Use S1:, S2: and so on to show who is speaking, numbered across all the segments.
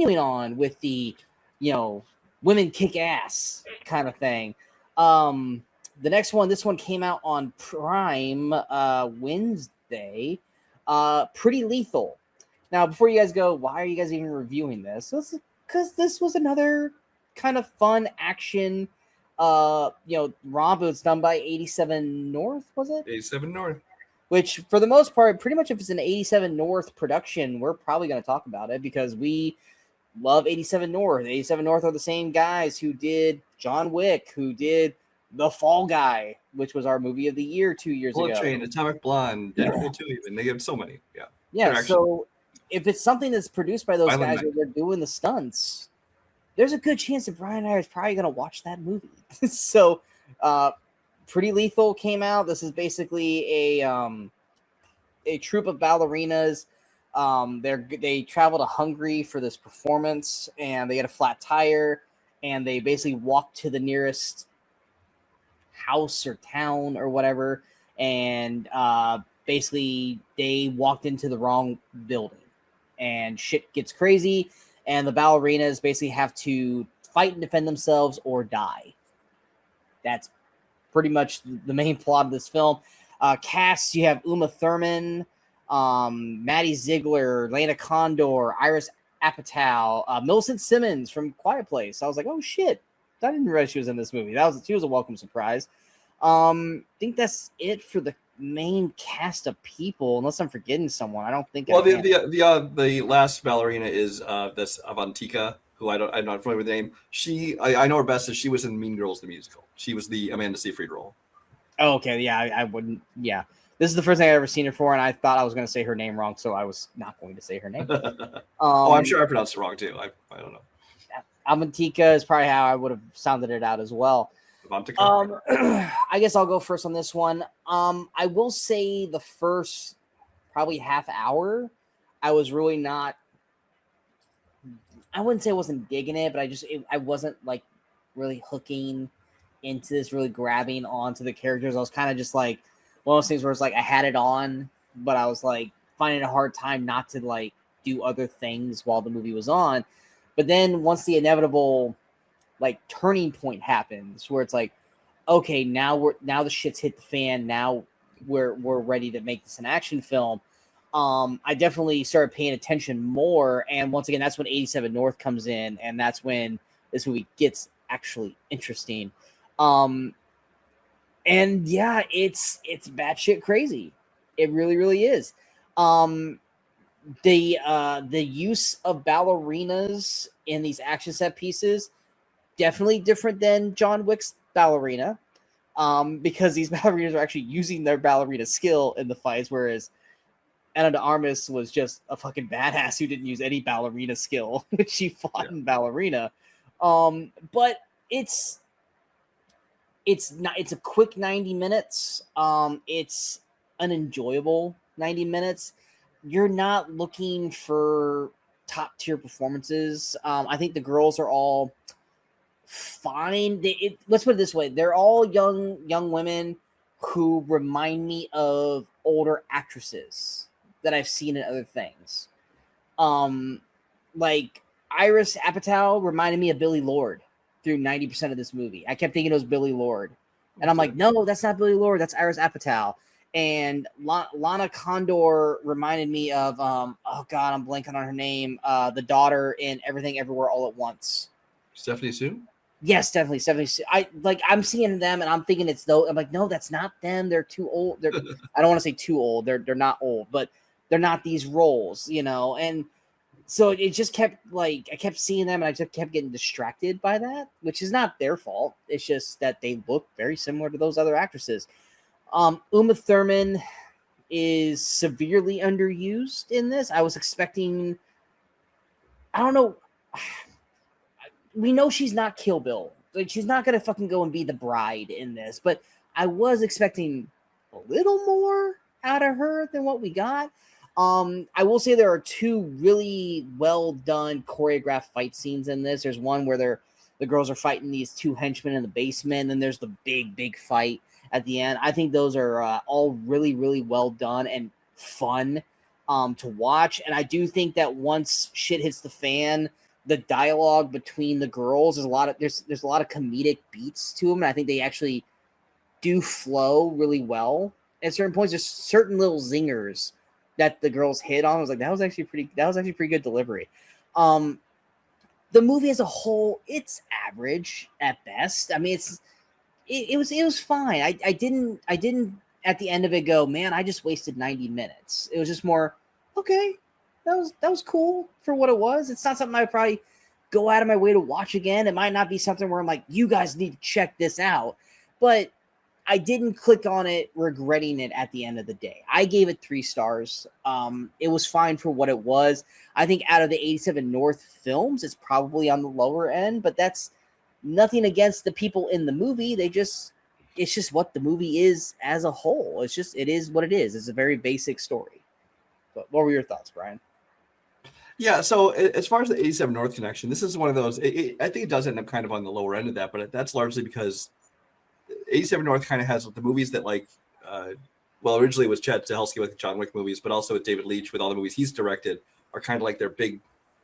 S1: continuing on with the, women kick ass kind of thing. The next one, this one came out on Prime Wednesday. Pretty Lethal. Now, before you guys go, why are you guys even reviewing this? Because this was another kind of fun action, romp. It's done by 87 North, was it?
S2: 87 North.
S1: Which, for the most part, pretty much if it's an 87 North production, we're probably going to talk about it because we love 87 North. 87 North are the same guys who did John Wick, who did The Fall Guy, which was our movie of the year 2 years
S2: Bullet
S1: ago.
S2: Train, Atomic Blonde, Deadpool 2 even. They have so many. Yeah.
S1: Yeah, so if it's something that's produced by those guys where they're doing the stunts, there's a good chance that Brian and I is probably going to watch that movie. So, Pretty Lethal came out. This is basically a troupe of ballerinas. They travel to Hungary for this performance, and they get a flat tire, and they basically walk to the nearest house or town or whatever, and basically they walked into the wrong building, and shit gets crazy, and the ballerinas basically have to fight and defend themselves or die. That's pretty much the main plot of this film. Cast, you have Uma Thurman, Maddie Ziegler, Lana Condor, Iris Apatow, Millicent Simmons from Quiet Place. I was like, oh shit, I didn't realize she was in this movie. She was a welcome surprise. I think that's it for the main cast of people, unless I'm forgetting someone. I don't think.
S2: Well, the last ballerina is this Avantika, who I'm not familiar with the name. I know her best as she was in Mean Girls the musical. She was the Amanda Seyfried role.
S1: Oh, okay, yeah, I wouldn't. Yeah, this is the first thing I've ever seen her for, and I thought I was going to say her name wrong, so I was not going to say her name.
S2: I'm sure I pronounced it wrong too. I don't know.
S1: Avantika is probably how I would have sounded it out as well. I guess I'll go first on this one. I will say the first probably half hour, I was really not. I wouldn't say I wasn't digging it, but I wasn't like really hooking into this, really grabbing onto the characters. I was kind of just like one of those things where it's like I had it on, but I was like finding a hard time not to like do other things while the movie was on. But then once the inevitable like turning point happens, where it's like, okay, now the shit's hit the fan. Now we're ready to make this an action film. I definitely started paying attention more, and once again, that's when 87 North comes in, and that's when this movie gets actually interesting. And yeah, it's batshit crazy. It really, really is. The use of ballerinas in these action set pieces definitely different than John Wick's ballerina, because these ballerinas are actually using their ballerina skill in the fights, whereas Ana de Armas was just a fucking badass who didn't use any ballerina skill when she fought in ballerina. But it's a quick 90 minutes. It's an enjoyable 90 minutes. You're not looking for top tier performances. I think the girls are all fine. Let's put it this way: they're all young women who remind me of older actresses that I've seen in other things. Like Iris Apatow reminded me of Billie Lourd through 90% of this movie. I kept thinking it was Billie Lourd, and I'm like, no, that's not Billie Lourd. That's Iris Apatow. And Lana Condor reminded me of oh god, I'm blanking on her name. The daughter in Everything Everywhere All at Once.
S2: Stephanie Sue?
S1: Yes, definitely. Stephanie Sue. I'm seeing them and I'm thinking it's those. I'm like, no, that's not them. They're too old. I don't want to say too old. They're not old, but they're not these roles, and so it just kept I kept seeing them and I just kept getting distracted by that, which is not their fault. It's just that they look very similar to those other actresses. Uma Thurman is severely underused in this. I was expecting, I don't know. We know she's not Kill Bill. Like, she's not going to fucking go and be the bride in this, but I was expecting a little more out of her than what we got. I will say there are two really well done choreographed fight scenes in this. There's one where the girls are fighting these two henchmen in the basement, and then there's the big fight at the end. I think those are all really, really well done and fun to watch. And I do think that once shit hits the fan, the dialogue between the girls is a lot of there's a lot of comedic beats to them, and I think they actually do flow really well at certain points. There's certain little zingers that the girls hit on. I was like, that was actually pretty good delivery. The movie as a whole, it's average at best. I mean, it was fine. I didn't at the end of it go, man, I just wasted 90 minutes. It was just more, okay, that was cool for what it was. It's not something I would probably go out of my way to watch again. It might not be something where I'm like, you guys need to check this out. But I didn't click on it regretting it at the end of the day. I gave it 3 stars. It was fine for what it was. I think out of the 87 North films, it's probably on the lower end, but that's nothing against the people in the movie. It's just what the movie is as a whole. It is what it is. It's a very basic story. But what were your thoughts, Brian?
S2: Yeah, so as far as the 87 North connection, this is one of those, I think it does end up kind of on the lower end of that, but that's largely because 87 North kind of has the movies that originally it was Chad Stahelski with the John Wick movies, but also with David Leitch with all the movies he's directed are kind of like their big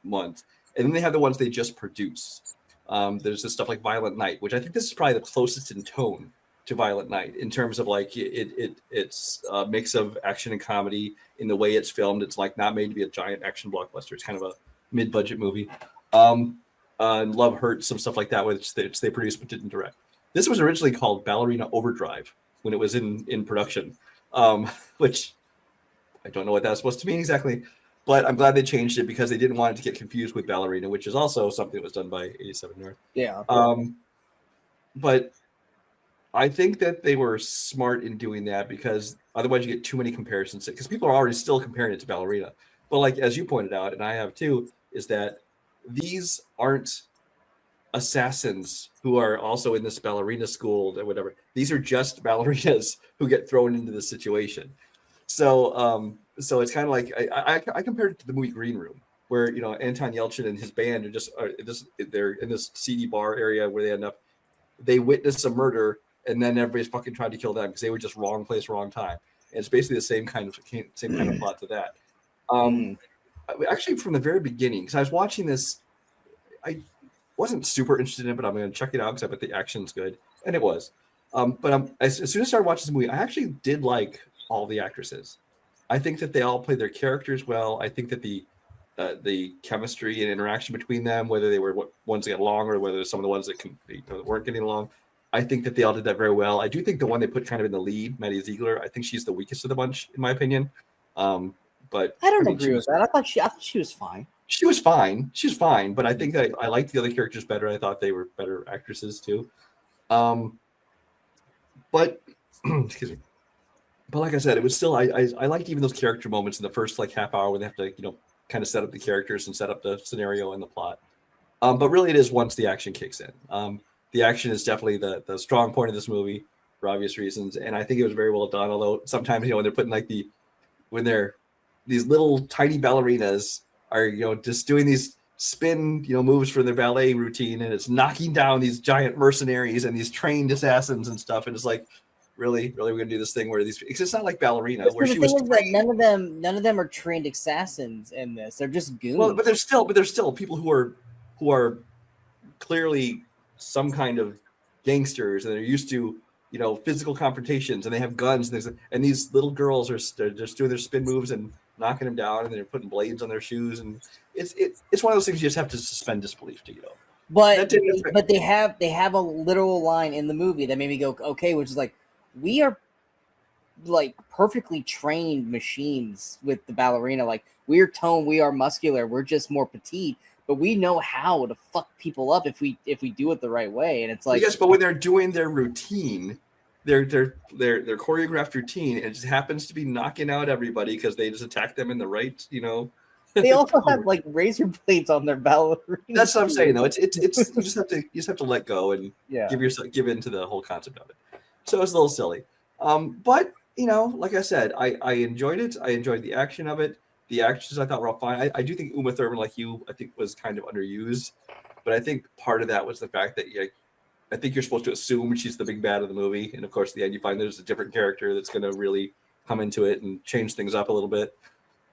S2: ones. And then they have the ones they just produce. There's this stuff like Violent Night, which I think this is probably the closest in tone to Violent Night in terms of like it's a mix of action and comedy in the way it's filmed. It's like not made to be a giant action blockbuster. It's kind of a mid-budget movie. Love Hurt, some stuff like that, which they produced but didn't direct. This was originally called Ballerina Overdrive when it was in production, which I don't know what that's supposed to mean exactly, but I'm glad they changed it because they didn't want it to get confused with Ballerina, which is also something that was done by 87 North.
S1: Yeah.
S2: But I think that they were smart in doing that because otherwise you get too many comparisons because people are already still comparing it to Ballerina. But like, as you pointed out, and I have too, is that these aren't assassins who are also in this ballerina school or whatever. These are just ballerinas who get thrown into the situation. So it's kind of like I compared it to the movie Green Room, where Anton Yelchin and his band they're in this seedy bar area where they witness a murder and then everybody's fucking trying to kill them because they were just wrong place, wrong time. And it's basically the same kind of plot to that. Actually, from the very beginning, because I was watching this, I wasn't super interested in it, but I'm going to check it out because I bet the action's good, and it was. But as soon as I started watching this movie, I actually did like all the actresses. I think that they all play their characters well. I think that the chemistry and interaction between them, whether they were ones that got along or whether some of the ones that weren't getting along, I think that they all did that very well. I do think the one they put kind of in the lead, Maddie Ziegler, I think she's the weakest of the bunch, in my opinion. But
S1: I don't agree with that. I thought she was fine.
S2: She was fine. She's fine, but I think I liked the other characters better. I thought they were better actresses too. But excuse me. But like I said, it was still I liked even those character moments in the first like half hour when they have to kind of set up the characters and set up the scenario and the plot. But really, it is once the action kicks in. The action is definitely the strong point of this movie for obvious reasons, and I think it was very well done. Although sometimes when they're putting when they're these little tiny ballerinas are just doing these spin moves for their ballet routine, and it's knocking down these giant mercenaries and these trained assassins and stuff, and it's like really we're gonna do this thing where it's not like Ballerina where she was trained.
S1: None of them are trained assassins in this. They're just goons.
S2: Well, but there's still people who are clearly some kind of gangsters, and they're used to physical confrontations, and they have guns, and these little girls are just doing their spin moves and knocking them down, and they're putting blades on their shoes, and it's one of those things you just have to suspend disbelief to
S1: But they have a literal line in the movie that made me go okay, which is like, we are like perfectly trained machines with the ballerina. Like, we are toned, we are muscular, we're just more petite, but we know how to fuck people up if we do it the right way. And it's like,
S2: yes, but when they're doing their routine, their choreographed routine, it just happens to be knocking out everybody because they just attack them in the right,
S1: They also have like razor blades on their ballerina.
S2: That's what I'm saying, though. It's you just have to let go and give in to the whole concept of it. So it's a little silly, but like I said, I enjoyed it. I enjoyed the action of it. The actors I thought were all fine. I do think Uma Thurman, like you, I think was kind of underused, but I think part of that was the fact that I think you're supposed to assume she's the big bad of the movie, and of course, the end you find there's a different character that's going to really come into it and change things up a little bit.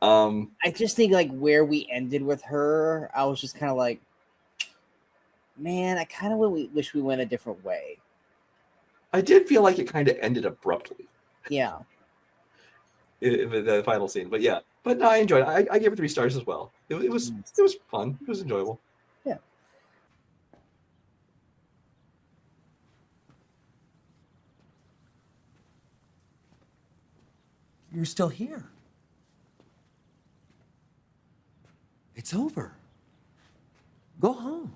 S1: I just think like where we ended with her, I was just kind of like, man, I kind of wish we went a different way.
S2: I did feel like it kind of ended abruptly.
S1: Yeah.
S2: The final scene, but yeah, but no, I enjoyed it. I gave it 3 stars as well. It was fun. It was enjoyable.
S1: Yeah.
S3: You're still here. It's over. Go home.